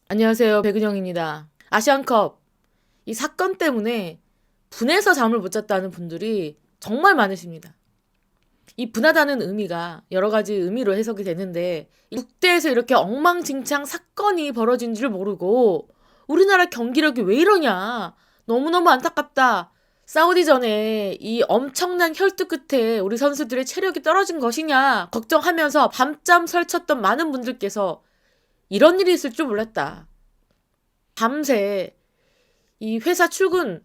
안녕하세요. 백은영입니다. 아시안컵 이 사건 때문에 분해서 잠을 못 잤다는 분들이 정말 많으십니다. 이 분하다는 의미가 여러 가지 의미로 해석이 되는데 국대에서 이렇게 엉망진창 사건이 벌어진 줄 모르고 우리나라 경기력이 왜 이러냐. 너무너무 안타깝다. 사우디전에 이 엄청난 혈투 끝에 우리 선수들의 체력이 떨어진 것이냐 걱정하면서 밤잠 설쳤던 많은 분들께서 이런 일이 있을 줄 몰랐다. 밤새 이 회사 출근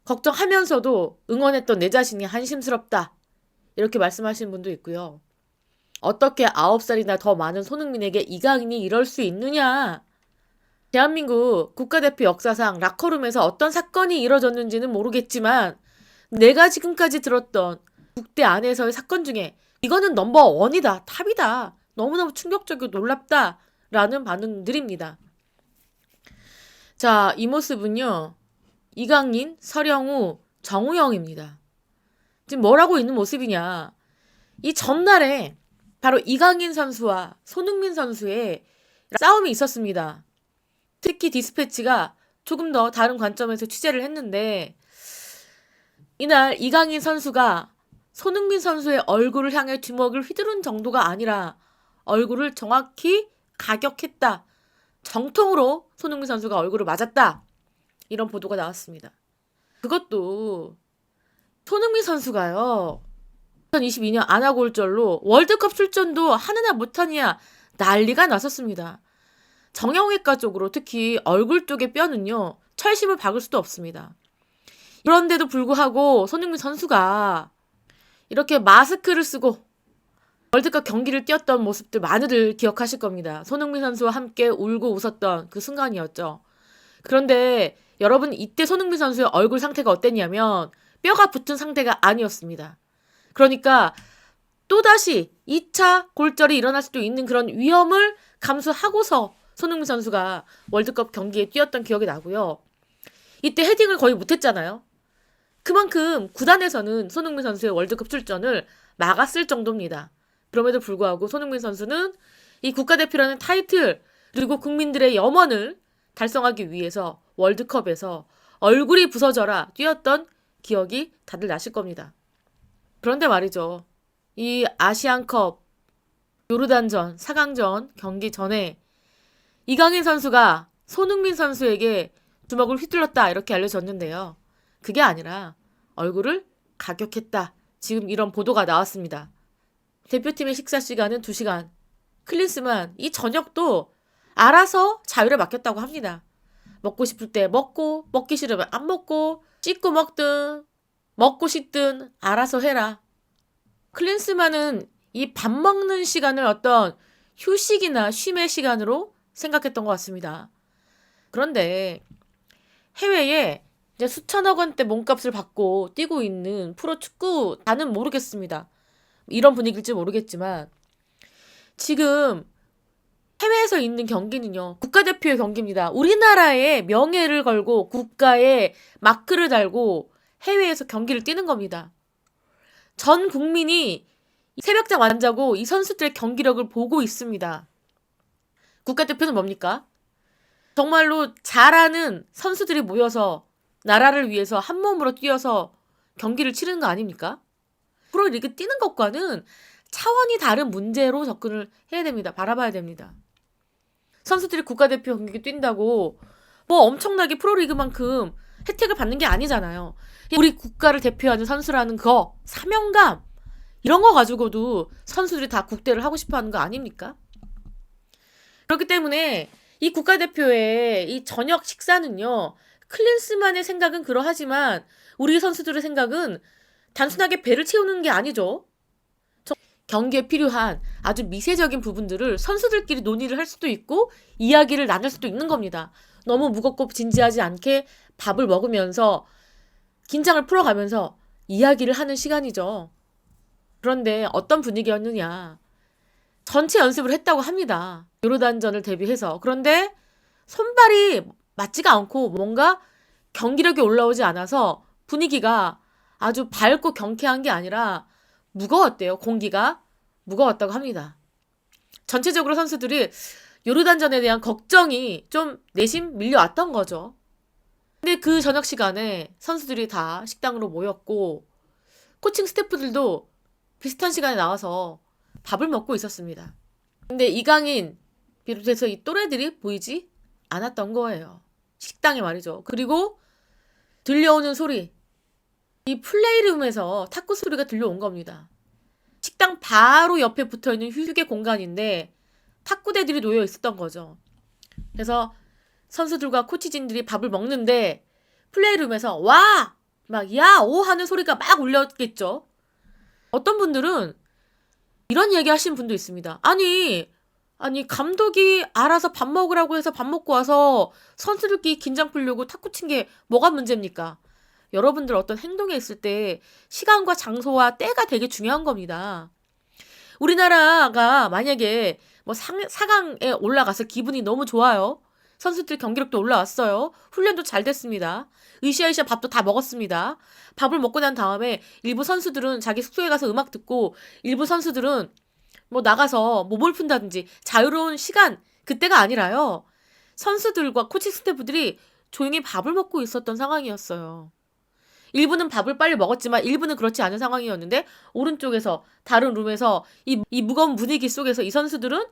걱정하면서도 응원했던 내 자신이 한심스럽다. 이렇게 말씀하시는 분도 있고요. 어떻게 9살이나 더 많은 손흥민에게 이강인이 이럴 수 있느냐. 대한민국 국가대표 역사상 라커룸에서 어떤 사건이 이뤄졌는지는 모르겠지만 내가 지금까지 들었던 국대 안에서의 사건 중에 이거는 넘버 원이다. 탑이다. 너무너무 충격적이고 놀랍다. 라는 반응들입니다. 자, 이 모습은요. 이강인, 서령우, 정우영입니다. 지금 뭘 하고 있는 모습이냐. 이 전날에 바로 이강인 선수와 손흥민 선수의 싸움이 있었습니다. 특히 디스패치가 조금 더 다른 관점에서 취재를 했는데 이날 이강인 선수가 손흥민 선수의 얼굴을 향해 주먹을 휘두른 정도가 아니라 얼굴을 정확히 가격했다. 정통으로 손흥민 선수가 얼굴을 맞았다. 이런 보도가 나왔습니다. 그것도 손흥민 선수가요. 2022년 안아골절로 월드컵 출전도 하느냐 못하느냐 난리가 났었습니다. 정형외과 쪽으로 특히 얼굴 쪽의 뼈는요. 철심을 박을 수도 없습니다. 그런데도 불구하고 손흥민 선수가 이렇게 마스크를 쓰고 월드컵 경기를 뛰었던 모습들 많이들 기억하실 겁니다. 손흥민 선수와 함께 울고 웃었던 그 순간이었죠. 그런데 여러분 이때 손흥민 선수의 얼굴 상태가 어땠냐면 뼈가 붙은 상태가 아니었습니다. 그러니까 또다시 2차 골절이 일어날 수도 있는 그런 위험을 감수하고서 손흥민 선수가 월드컵 경기에 뛰었던 기억이 나고요. 이때 헤딩을 거의 못했잖아요. 그만큼 구단에서는 손흥민 선수의 월드컵 출전을 막았을 정도입니다. 그럼에도 불구하고 손흥민 선수는 이 국가대표라는 타이틀 그리고 국민들의 염원을 달성하기 위해서 월드컵에서 얼굴이 부서져라 뛰었던 기억이 다들 나실 겁니다. 그런데 말이죠. 이 아시안컵 요르단전 4강전 경기 전에 이강인 선수가 손흥민 선수에게 주먹을 휘둘렀다 이렇게 알려졌는데요. 그게 아니라 얼굴을 가격했다. 지금 이런 보도가 나왔습니다. 대표팀의 식사 시간은 2시간. 클린스만 이 저녁도 알아서 자유를 맡겼다고 합니다. 먹고 싶을 때 먹고 먹기 싫으면 안 먹고 씻고 먹든 먹고 씻든 알아서 해라. 클린스만은 이 밥 먹는 시간을 어떤 휴식이나 쉼의 시간으로 생각했던 것 같습니다. 그런데 해외에 이제 수천억 원대 몸값을 받고 뛰고 있는 프로축구 나는 모르겠습니다. 이런 분위기일지 모르겠지만 지금 해외에서 있는 경기는요. 국가대표의 경기입니다. 우리나라의 명예를 걸고 국가의 마크를 달고 해외에서 경기를 뛰는 겁니다. 전 국민이 새벽잠 안 자고 이 선수들의 경기력을 보고 있습니다. 국가대표는 뭡니까? 정말로 잘하는 선수들이 모여서 나라를 위해서 한 몸으로 뛰어서 경기를 치르는 거 아닙니까? 프로리그 뛰는 것과는 차원이 다른 문제로 접근을 해야 됩니다. 바라봐야 됩니다. 선수들이 국가대표 경기 뛴다고 뭐 엄청나게 프로리그만큼 혜택을 받는 게 아니잖아요. 우리 국가를 대표하는 선수라는 거, 사명감 이런 거 가지고도 선수들이 다 국대를 하고 싶어 하는 거 아닙니까? 그렇기 때문에 이 국가대표의 이 저녁 식사는요. 클린스만의 생각은 그러하지만 우리 선수들의 생각은 단순하게 배를 채우는 게 아니죠. 경기에 필요한 아주 미세적인 부분들을 선수들끼리 논의를 할 수도 있고 이야기를 나눌 수도 있는 겁니다. 너무 무겁고 진지하지 않게 밥을 먹으면서 긴장을 풀어가면서 이야기를 하는 시간이죠. 그런데 어떤 분위기였느냐. 전체 연습을 했다고 합니다. 요르단전을 대비해서. 그런데 손발이 맞지가 않고 뭔가 경기력이 올라오지 않아서 분위기가 아주 밝고 경쾌한 게 아니라 무거웠대요. 공기가 무거웠다고 합니다. 전체적으로 선수들이 요르단전에 대한 걱정이 좀 내심 밀려왔던 거죠. 근데 그 저녁 시간에 선수들이 다 식당으로 모였고 코칭 스태프들도 비슷한 시간에 나와서 밥을 먹고 있었습니다. 근데 이강인 비롯해서 이 또래들이 보이지 않았던 거예요. 식당에 말이죠. 그리고 들려오는 소리, 이 플레이룸에서 탁구 소리가 들려온 겁니다. 식당 바로 옆에 붙어있는 휴게 공간인데 탁구대들이 놓여 있었던 거죠. 그래서 선수들과 코치진들이 밥을 먹는데 플레이룸에서 와! 막 야! 오! 하는 소리가 막 울렸겠죠. 어떤 분들은 이런 얘기 하신 분도 있습니다. 아니 감독이 알아서 밥 먹으라고 해서 밥 먹고 와서 선수들끼리 긴장 풀려고 탁구 친 게 뭐가 문제입니까? 여러분들 어떤 행동에 있을 때 시간과 장소와 때가 되게 중요한 겁니다. 우리나라가 만약에 뭐 4강에 올라가서 기분이 너무 좋아요. 선수들 경기력도 올라왔어요. 훈련도 잘 됐습니다. 으쌰으쌰 밥도 다 먹었습니다. 밥을 먹고 난 다음에 일부 선수들은 자기 숙소에 가서 음악 듣고 일부 선수들은 뭐 나가서 몸을 푼다든지 자유로운 시간 그때가 아니라요. 선수들과 코칭 스태프들이 조용히 밥을 먹고 있었던 상황이었어요. 일부는 밥을 빨리 먹었지만 일부는 그렇지 않은 상황이었는데 오른쪽에서 다른 룸에서 이 무거운 분위기 속에서 이 선수들은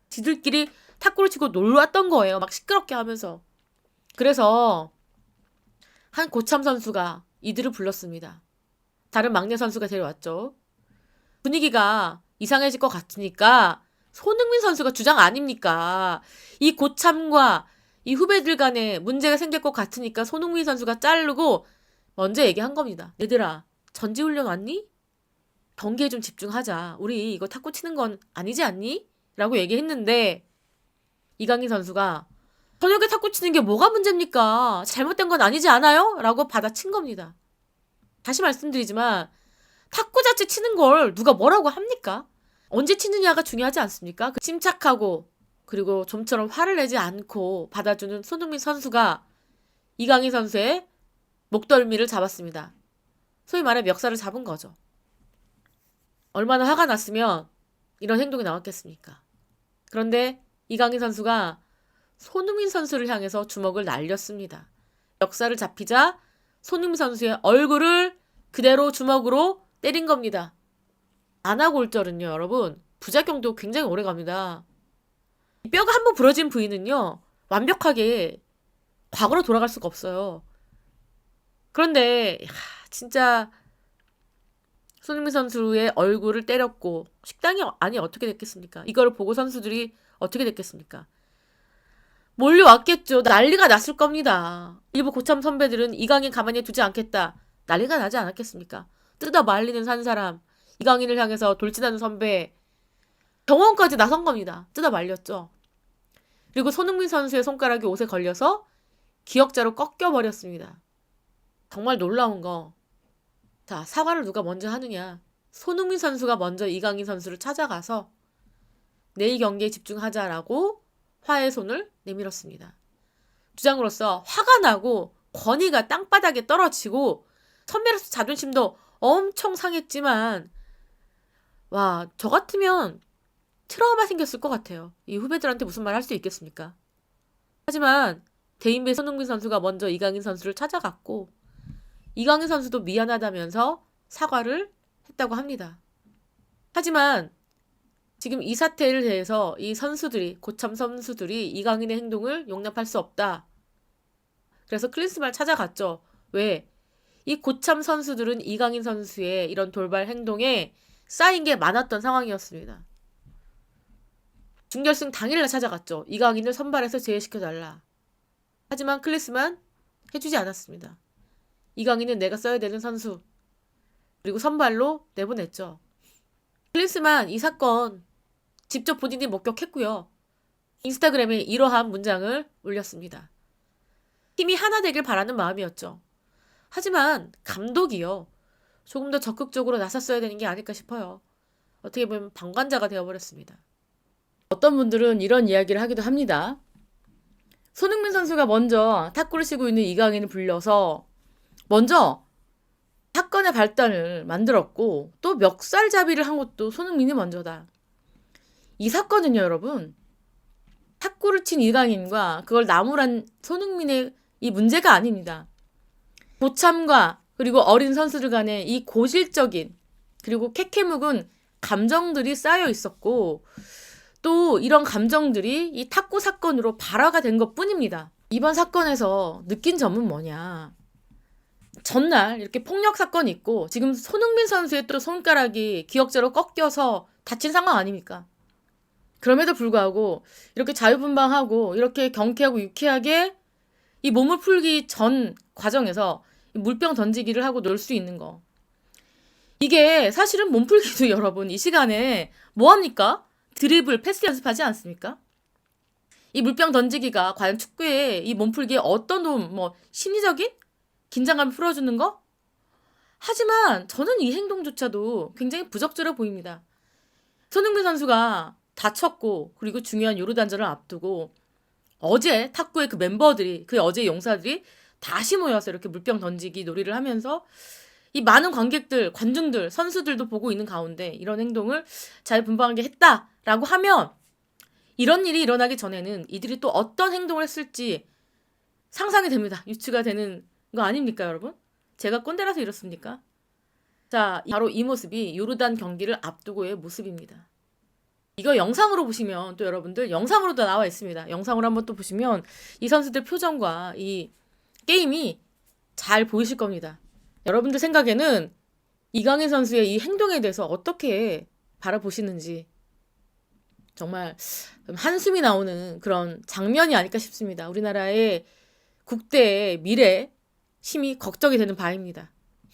지들끼리 탁구를 치고 놀았던 거예요. 막 시끄럽게 하면서. 그래서 한 고참 선수가 이들을 불렀습니다. 다른 막내 선수가 데려왔죠. 분위기가 이상해질 것 같으니까 손흥민 선수가 주장 아닙니까? 이 고참과 이 후배들 간에 문제가 생길 것 같으니까 손흥민 선수가 자르고 먼저 얘기한 겁니다. 얘들아, 전지훈련 왔니? 경기에 좀 집중하자. 우리 이거 탁구 치는 건 아니지 않니? 라고 얘기했는데 이강인 선수가 저녁에 탁구 치는 게 뭐가 문제입니까? 잘못된 건 아니지 않아요? 라고 받아친 겁니다. 다시 말씀드리지만 탁구 자체 치는 걸 누가 뭐라고 합니까? 언제 치느냐가 중요하지 않습니까? 침착하고 그리고 좀처럼 화를 내지 않고 받아주는 손흥민 선수가 이강인 선수의 목덜미를 잡았습니다. 소위 말해 멱살을 잡은 거죠. 얼마나 화가 났으면 이런 행동이 나왔겠습니까? 그런데 이강인 선수가 손흥민 선수를 향해서 주먹을 날렸습니다. 멱살을 잡히자 손흥민 선수의 얼굴을 그대로 주먹으로 때린 겁니다. 안아골절은요, 여러분, 부작용도 굉장히 오래 갑니다. 뼈가 한번 부러진 부위는요, 완벽하게 과거로 돌아갈 수가 없어요. 그런데 진짜 손흥민 선수의 얼굴을 때렸고 식당이 안이 어떻게 됐겠습니까? 이걸 보고 선수들이 어떻게 됐겠습니까? 몰려왔겠죠. 난리가 났을 겁니다. 일부 고참 선배들은 이강인 가만히 두지 않겠다. 난리가 나지 않았겠습니까? 뜯어 말리는 한 사람, 이강인을 향해서 돌진하는 선배, 경호원까지 나선 겁니다. 뜯어 말렸죠. 그리고 손흥민 선수의 손가락이 옷에 걸려서 기역자로 꺾여버렸습니다. 정말 놀라운 거. 자, 사과를 누가 먼저 하느냐. 손흥민 선수가 먼저 이강인 선수를 찾아가서 내일 경기에 집중하자라고 화해 손을 내밀었습니다. 주장으로서 화가 나고 권위가 땅바닥에 떨어지고 선배로서 자존심도 엄청 상했지만 와, 저 같으면 트라우마 생겼을 것 같아요. 이 후배들한테 무슨 말 할 수 있겠습니까? 하지만 대인배 손흥민 선수가 먼저 이강인 선수를 찾아갔고 이강인 선수도 미안하다면서 사과를 했다고 합니다. 하지만 지금 이 사태를 대해서 이 선수들이, 고참 선수들이 이강인의 행동을 용납할 수 없다. 그래서 클린스만을 찾아갔죠. 왜? 이 고참 선수들은 이강인 선수의 이런 돌발 행동에 쌓인 게 많았던 상황이었습니다. 준결승 당일날 찾아갔죠. 이강인을 선발해서 제외시켜달라. 하지만 클린스만 해주지 않았습니다. 이강인은 내가 써야 되는 선수. 그리고 선발로 내보냈죠. 클린스만 이 사건 직접 본인이 목격했고요. 인스타그램에 이러한 문장을 올렸습니다. 팀이 하나 되길 바라는 마음이었죠. 하지만 감독이요. 조금 더 적극적으로 나섰어야 되는 게 아닐까 싶어요. 어떻게 보면 방관자가 되어버렸습니다. 어떤 분들은 이런 이야기를 하기도 합니다. 손흥민 선수가 먼저 탁구를 치고 있는 이강인을 불려서 먼저 사건의 발단을 만들었고 또 멱살잡이를 한 것도 손흥민이 먼저다. 이 사건은요, 여러분. 탁구를 친 이강인과 그걸 나무란 손흥민의 이 문제가 아닙니다. 고참과 그리고 어린 선수들 간의 이 고질적인 그리고 캐캐묵은 감정들이 쌓여 있었고 또 이런 감정들이 이 탁구 사건으로 발화가 된 것뿐입니다. 이번 사건에서 느낀 점은 뭐냐. 전날 이렇게 폭력 사건이 있고 지금 손흥민 선수의 또 손가락이 기역자로 꺾여서 다친 상황 아닙니까? 그럼에도 불구하고 이렇게 자유분방하고 이렇게 경쾌하고 유쾌하게 이 몸을 풀기 전 과정에서 물병 던지기를 하고 놀 수 있는 거. 이게 사실은 몸풀기도 여러분 이 시간에 뭐합니까? 드리블, 패스 연습하지 않습니까? 이 물병 던지기가 과연 축구에 이 몸풀기에 어떤 도움, 뭐 심리적인 긴장감을 풀어주는 거? 하지만 저는 이 행동조차도 굉장히 부적절해 보입니다. 손흥민 선수가 다쳤고 그리고 중요한 요르단전을 앞두고 어제 탁구의 그 멤버들이 그 어제 용사들이 다시 모여서 이렇게 물병 던지기 놀이를 하면서 이 많은 관객들, 관중들, 선수들도 보고 있는 가운데 이런 행동을 잘 분방하게 했다라고 하면 이런 일이 일어나기 전에는 이들이 또 어떤 행동을 했을지 상상이 됩니다. 유추가 되는 거 아닙니까, 여러분? 제가 꼰대라서 이렇습니까? 자, 바로 이 모습이 요르단 경기를 앞두고의 모습입니다. 이거 영상으로 보시면 또 여러분들 영상으로도 나와 있습니다. 영상으로 한번 또 보시면 이 선수들 표정과 이 게임이 잘 보이실 겁니다. 여러분들 생각에는 이강인 선수의 이 행동에 대해서 어떻게 바라보시는지 정말 한숨이 나오는 그런 장면이 아닐까 싶습니다. 우리나라의 국대의 미래 심히 걱정이 되는 바입니다.